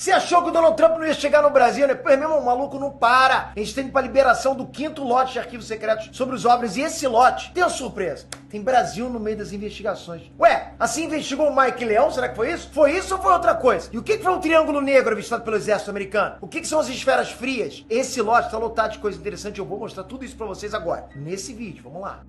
Você achou que o Donald Trump não ia chegar no Brasil, né? Pô, meu irmão, o maluco não para. A gente tem pra liberação do 5º lote de arquivos secretos sobre os OVNIs. E esse lote tem uma surpresa. Tem Brasil no meio das investigações. Ué, assim investigou o Mike Leão? Será que foi isso? Foi isso ou foi outra coisa? E o que foi o Triângulo Negro avistado pelo exército americano? O que são as esferas frias? Esse lote tá lotado de coisa interessante. Eu vou mostrar tudo isso pra vocês agora, nesse vídeo. Vamos lá.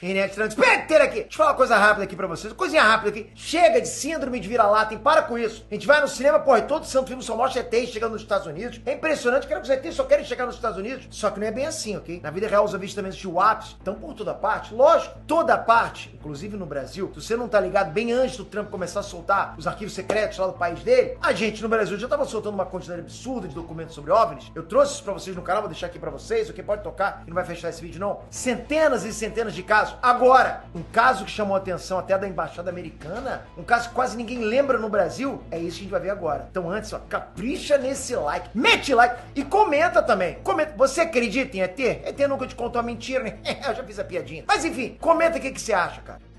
Internet Transpecter aqui. Deixa eu falar uma coisa rápida aqui pra vocês. Coisinha rápida aqui. Chega de síndrome de vira-lata, hein? Para com isso. A gente vai no cinema, pô, e todo santo filme só mostra ETs chegando nos Estados Unidos. É impressionante, que os ETs só querem chegar nos Estados Unidos. Só que não é bem assim, ok? Na vida real, os avistamentos de UAPs estão por toda parte. Lógico, toda parte, inclusive no Brasil. Se você não tá ligado, bem antes do Trump começar a soltar os arquivos secretos lá do país dele, a gente no Brasil já tava soltando uma quantidade absurda de documentos sobre OVNIs. Eu trouxe isso pra vocês no canal, vou deixar aqui pra vocês, ok? Pode tocar, e não vai fechar esse vídeo não. Centenas e centenas de casos. Agora, um caso que chamou a atenção até da embaixada americana, um caso que quase ninguém lembra no Brasil, é isso que a gente vai ver agora. Então antes, ó, capricha nesse like, mete like e comenta também. Comenta, você acredita em ET? ET nunca te contou a mentira, né? Eu já fiz a piadinha. Mas enfim, comenta o que você acha, cara.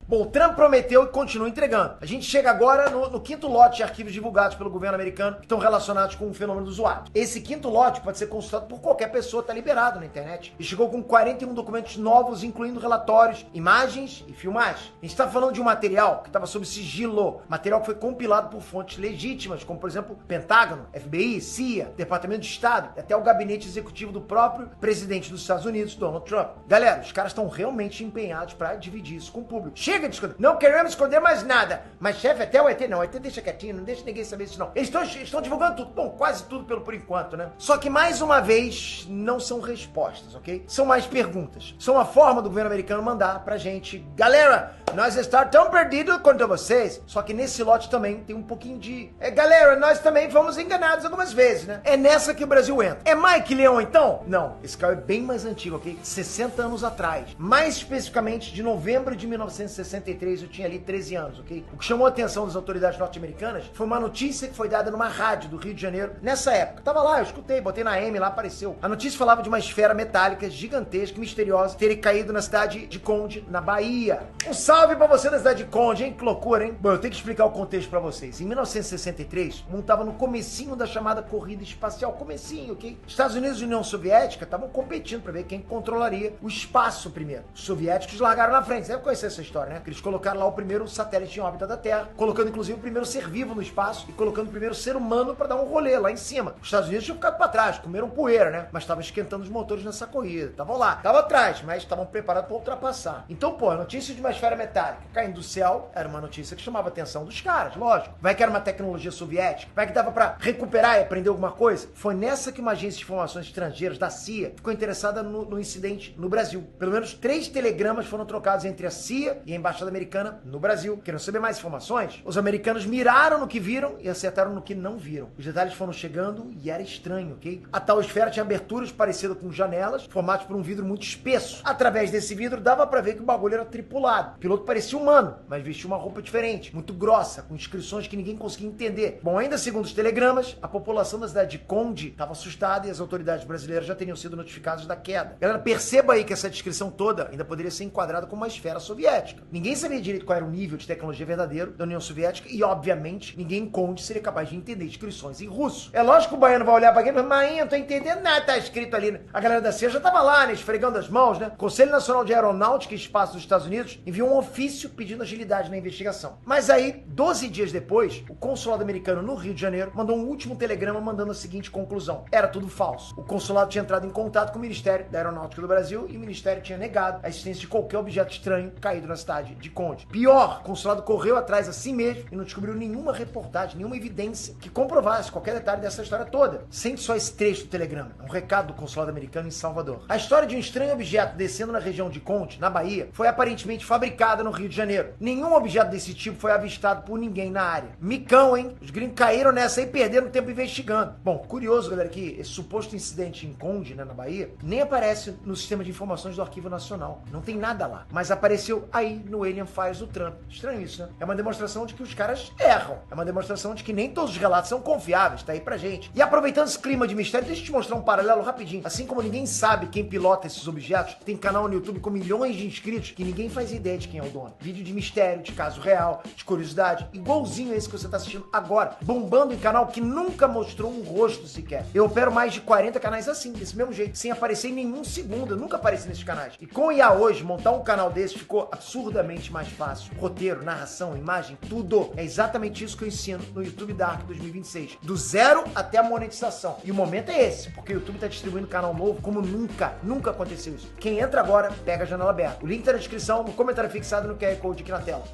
Bom, o Trump prometeu e continua entregando. A gente chega agora no 5º lote de arquivos divulgados pelo governo americano que estão relacionados com o fenômeno dos UAPs. Esse 5º lote pode ser consultado por qualquer pessoa, tá liberado na internet. E chegou com 41 documentos novos, incluindo relatórios, imagens e filmagens. A gente tá falando de um material que estava sob sigilo, material que foi compilado por fontes legítimas, como por exemplo, Pentágono, FBI, CIA, Departamento de Estado, e até o gabinete executivo do próprio presidente dos Estados Unidos, Donald Trump. Galera, os caras estão realmente empenhados para dividir isso com o público. Chega de esconder. Não queremos esconder mais nada. Mas, chefe, até o ET não. O ET deixa quietinho, não deixa ninguém saber isso, não. Eles estão divulgando tudo. Bom, quase tudo por enquanto, né? Só que, mais uma vez, não são respostas, ok? São mais perguntas. São uma forma do governo americano mandar pra gente: galera, nós estamos tão perdidos quanto vocês. Só que nesse lote também tem um pouquinho de... galera, nós também fomos enganados algumas vezes, né? É nessa que o Brasil entra. É Mike Leão, então? Não. Esse cara é bem mais antigo, ok? 60 anos atrás. Mais especificamente, de novembro de 1963, eu tinha ali 13 anos, ok? O que chamou a atenção das autoridades norte-americanas foi uma notícia que foi dada numa rádio do Rio de Janeiro nessa época. Tava lá, eu escutei, botei na AM, lá apareceu. A notícia falava de uma esfera metálica gigantesca, misteriosa, ter caído na cidade de Conde, na Bahia. Um salve pra você da cidade de Conde, hein? Que loucura, hein? Bom, eu tenho que explicar o contexto pra vocês. Em 1963, o mundo tava no comecinho da chamada corrida espacial. Comecinho, ok? Estados Unidos e União Soviética estavam competindo pra ver quem controlaria o espaço primeiro. Os soviéticos largaram na frente. Você deve conhecer essa história, né? Que eles colocaram lá o primeiro satélite em órbita da Terra, colocando inclusive o primeiro ser vivo no espaço e colocando o primeiro ser humano pra dar um rolê lá em cima. Os Estados Unidos tinham ficado pra trás, comeram poeira, né? Mas estavam esquentando os motores nessa corrida. Estavam lá, estavam atrás, mas estavam preparados pra ultrapassar. Então, pô, a notícia de uma esfera metálica caindo do céu era uma notícia que chamava a atenção dos caras, lógico. Vai que era uma tecnologia soviética, vai que dava pra recuperar e aprender alguma coisa. Foi nessa que uma agência de informações estrangeiras da CIA ficou interessada no incidente no Brasil. Pelo menos 3 telegramas foram trocados entre a CIA e a Embaixada Americana no Brasil. Querendo saber mais informações? Os americanos miraram no que viram e acertaram no que não viram. Os detalhes foram chegando e era estranho, ok? A tal esfera tinha aberturas parecidas com janelas, formadas por um vidro muito espesso. Através desse vidro dava pra ver que o bagulho era tripulado. O piloto parecia humano, mas vestia uma roupa diferente, muito grossa, com inscrições que ninguém conseguia entender. Bom, ainda segundo os telegramas, a população da cidade de Conde estava assustada e as autoridades brasileiras já teriam sido notificadas da queda. Galera, perceba aí que essa descrição toda ainda poderia ser enquadrada como uma esfera soviética. Ninguém sabia direito qual era o nível de tecnologia verdadeiro da União Soviética e, obviamente, ninguém em Conde seria capaz de entender inscrições em russo. É lógico que o baiano vai olhar pra aquilo e falar: mas não tô entendendo nada, tá escrito ali, né? A galera da CIA já tava lá, né, esfregando as mãos, né? O Conselho Nacional de Aeronáutica e Espaço dos Estados Unidos enviou um ofício pedindo agilidade na investigação. Mas aí, 12 dias depois, o consulado americano no Rio de Janeiro mandou um último telegrama mandando a seguinte conclusão: era tudo falso. O consulado tinha entrado em contato com o Ministério da Aeronáutica do Brasil e o Ministério tinha negado a existência de qualquer objeto estranho caído na cidade de Conde. Pior, o consulado correu atrás assim mesmo e não descobriu nenhuma reportagem, nenhuma evidência que comprovasse qualquer detalhe dessa história toda. Sente só esse trecho do telegrama. É um recado do consulado americano em Salvador. A história de um estranho objeto descendo na região de Conde, na Bahia, foi aparentemente fabricada no Rio de Janeiro. Nenhum objeto desse tipo foi avistado por ninguém na área. Micão, hein? Os gringos caíram nessa e perderam tempo investigando. Bom, curioso, galera, que esse suposto incidente em Conde, né, na Bahia, nem aparece no sistema de informações do Arquivo Nacional. Não tem nada lá. Mas apareceu aí no Alien Files do Trump. Estranho isso, né? É uma demonstração de que os caras erram. É uma demonstração de que nem todos os relatos são confiáveis, tá aí pra gente. E aproveitando esse clima de mistério, deixa eu te mostrar um paralelo rapidinho. Assim como ninguém sabe quem pilota esses objetos, tem canal no YouTube com milhões de inscritos que ninguém faz ideia de quem é o dono. Vídeo de mistério, de caso real, de curiosidade, igualzinho a esse que você tá assistindo agora, bombando em canal que nunca mostrou um rosto sequer. Eu opero mais de 40 canais assim, desse mesmo jeito, sem aparecer em nenhum segundo. Eu nunca apareci nesses canais. E com o IA hoje, montar um canal desse ficou absurdamente mais fácil. Roteiro, narração, imagem, tudo. É exatamente isso que eu ensino no YouTube Dark 2026. Do zero até a monetização. E o momento é esse, porque o YouTube tá distribuindo canal novo como nunca aconteceu isso. Quem entra agora, pega a janela aberta. O link tá na descrição, no comentário fixado no QR Code aqui na tela.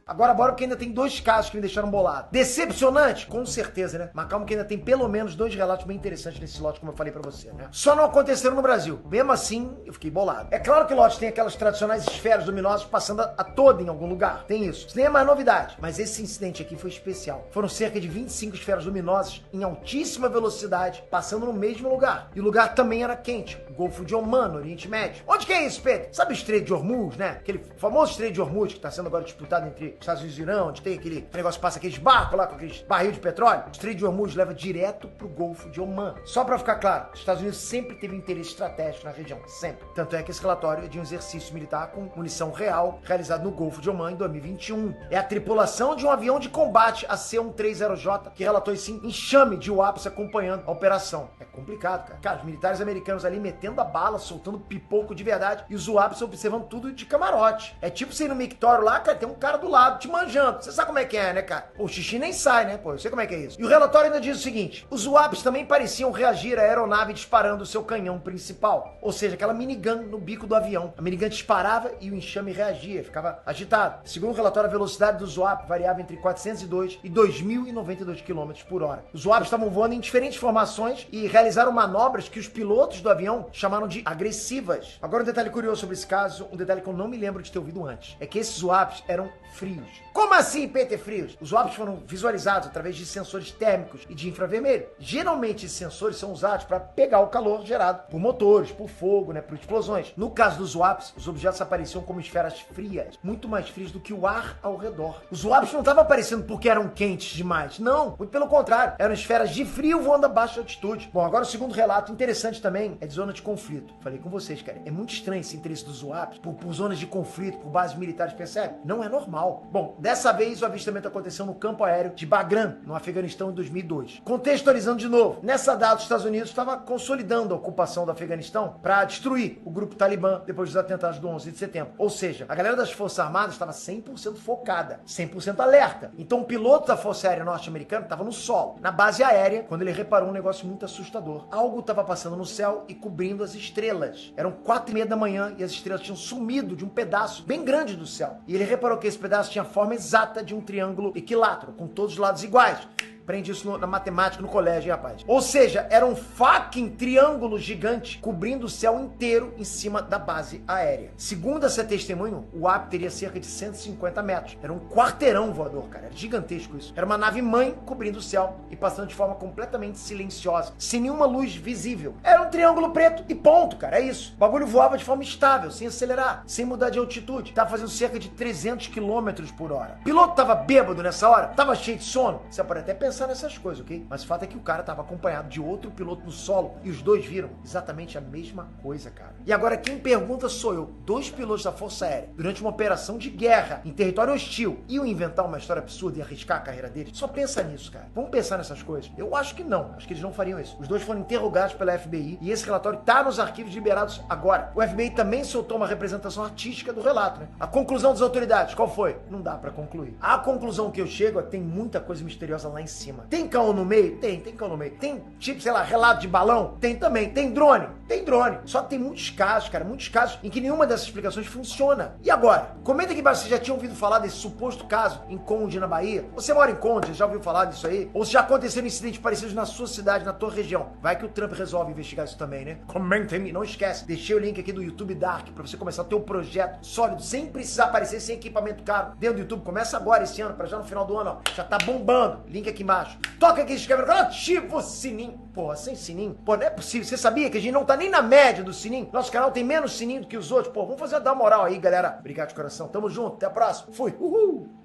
Agora bora, porque ainda tem dois casos que me deixaram bolado. Decepcionante? Com certeza, né? Mas calma que ainda tem pelo menos dois relatos bem interessantes nesse lote, como eu falei pra você, né? Só não aconteceram no Brasil. Mesmo assim, eu fiquei bolado. É claro que o lote tem aquelas tradicionais esferas luminosas passando a toda em algum lugar. Tem isso. Isso nem é mais novidade. Mas esse incidente aqui foi especial. Foram cerca de 25 esferas luminosas em altíssima velocidade, passando no mesmo lugar. E o lugar também era quente. O Golfo de Oman, no Oriente Médio. Onde que é isso, Pedro? Sabe o Estreito de Hormuz, né? Aquele famoso Estreito de Hormuz que tá sendo agora disputado entre Estados Unidos e Irã, onde tem aquele negócio que passa aqueles barcos lá com aqueles barril de petróleo. O Estreito de Hormuz leva direto pro Golfo de Oman. Só pra ficar claro, os Estados Unidos sempre teve interesse estratégico na região, sempre. Tanto é que esse relatório é de um exercício militar com munição real realizado no Golfo de Oman em 2021. É a tripulação de um avião de combate, a C-130J, que relatou esse enxame de UAPs acompanhando a operação. É complicado, cara. Cara, os militares americanos ali metendo a bala, soltando pipoco de verdade, e os UAPs observando tudo de camarote. É tipo você ir no mictório lá, cara, tem um cara do lado te manjando. Você sabe como é que é, né, cara? Pô, o xixi nem sai, né? Pô, eu sei como é que é isso. E o relatório ainda diz o seguinte: os UAPs também pareciam reagir à aeronave disparando o seu canhão principal. Ou seja, aquela minigun no bico do avião. A minigun disparava e o enxame reagia, ficava agitado. Segundo o relatório, a velocidade dos UAP variava entre 402 e 2.092 km por hora. Os UAPs estavam voando em diferentes formações e realizaram manobras que os pilotos do avião chamaram de agressivas. Agora um detalhe curioso sobre esse caso, um detalhe que eu não me lembro de ter ouvido antes, é que esses UAPs eram frios. Como assim, PT frios? Os UAPs foram visualizados através de sensores térmicos e de infravermelho. Geralmente esses sensores são usados para pegar o calor gerado por motores, por fogo, né, por explosões. No caso dos UAPs, os objetos apareciam como esferas frias, muito mais frias do que o ar ao redor. Os UAPs não estavam aparecendo porque eram quentes demais, não, muito pelo contrário, eram esferas de frio voando a baixa altitude. Bom, agora o segundo relato interessante também é de zona de conflito. Falei com vocês, cara, é muito estranho esse interesse dos UAPs por zonas de conflito, por bases militares, percebe? Não é normal. Bom, dessa vez o avistamento aconteceu no campo aéreo de Bagram, no Afeganistão, em 2002. Contextualizando de novo, nessa data os Estados Unidos estava consolidando a ocupação do Afeganistão para destruir o grupo Talibã depois dos atentados do 11 de setembro. Ou seja, a galera das Forças Armadas estava 100% focada, 100% alerta. Então o piloto da Força Aérea norte-americana estava no solo, na base aérea, quando ele reparou um negócio muito assustador. Algo estava passando no céu e cobrindo as estrelas. Eram 4:30 da manhã e as estrelas tinham sumido de um pedaço bem grande do céu. E ele reparou que esse pedaço tinha a forma exata de um triângulo equilátero, com todos os lados iguais. Aprende isso na matemática no colégio, hein, rapaz? Ou seja, era um fucking triângulo gigante cobrindo o céu inteiro em cima da base aérea. Segundo essa testemunho, o UAP teria cerca de 150 metros. Era um quarteirão voador, cara. Era gigantesco isso. Era uma nave mãe cobrindo o céu e passando de forma completamente silenciosa, sem nenhuma luz visível. Era um triângulo preto e ponto, cara. É isso. O bagulho voava de forma estável, sem acelerar, sem mudar de altitude. Tava fazendo cerca de 300 km por hora. O piloto tava bêbado nessa hora? Tava cheio de sono? Você pode até pensar nessas coisas, ok? Mas o fato é que o cara tava acompanhado de outro piloto no solo e os dois viram exatamente a mesma coisa, cara. E agora quem pergunta sou eu. Dois pilotos da Força Aérea, durante uma operação de guerra em território hostil, iam inventar uma história absurda e arriscar a carreira deles? Só pensa nisso, cara. Vamos pensar nessas coisas? Eu acho que não. Acho que eles não fariam isso. Os dois foram interrogados pela FBI e esse relatório tá nos arquivos liberados agora. O FBI também soltou uma representação artística do relato, né? A conclusão das autoridades, qual foi? Não dá pra concluir. A conclusão que eu chego é que tem muita coisa misteriosa lá em cima. Tem caô no meio? Tem caô no meio. Tem, tipo, sei lá, relato de balão? Tem também. Tem drone? Tem drone. Só que tem muitos casos, cara, muitos casos em que nenhuma dessas explicações funciona. E agora? Comenta aqui embaixo se já tinha ouvido falar desse suposto caso em Conde, na Bahia. Você mora em Conde, já ouviu falar disso aí? Ou se já aconteceram incidentes parecidos na sua cidade, na tua região? Vai que o Trump resolve investigar isso também, né? Comenta aí, não esquece. Deixei o link aqui do YouTube Dark pra você começar o teu projeto sólido, sem precisar aparecer, sem equipamento caro, dentro do YouTube. Começa agora esse ano, pra já no final do ano, ó, já tá bombando. Link aqui embaixo embaixo. Toca aqui, inscreve no canal, ativa o sininho. Porra, sem sininho? Pô, não é possível. Você sabia que a gente não tá nem na média do sininho? Nosso canal tem menos sininho do que os outros. Pô, vamos fazer dar moral aí, galera. Obrigado de coração. Tamo junto. Até a próxima. Fui. Uhul.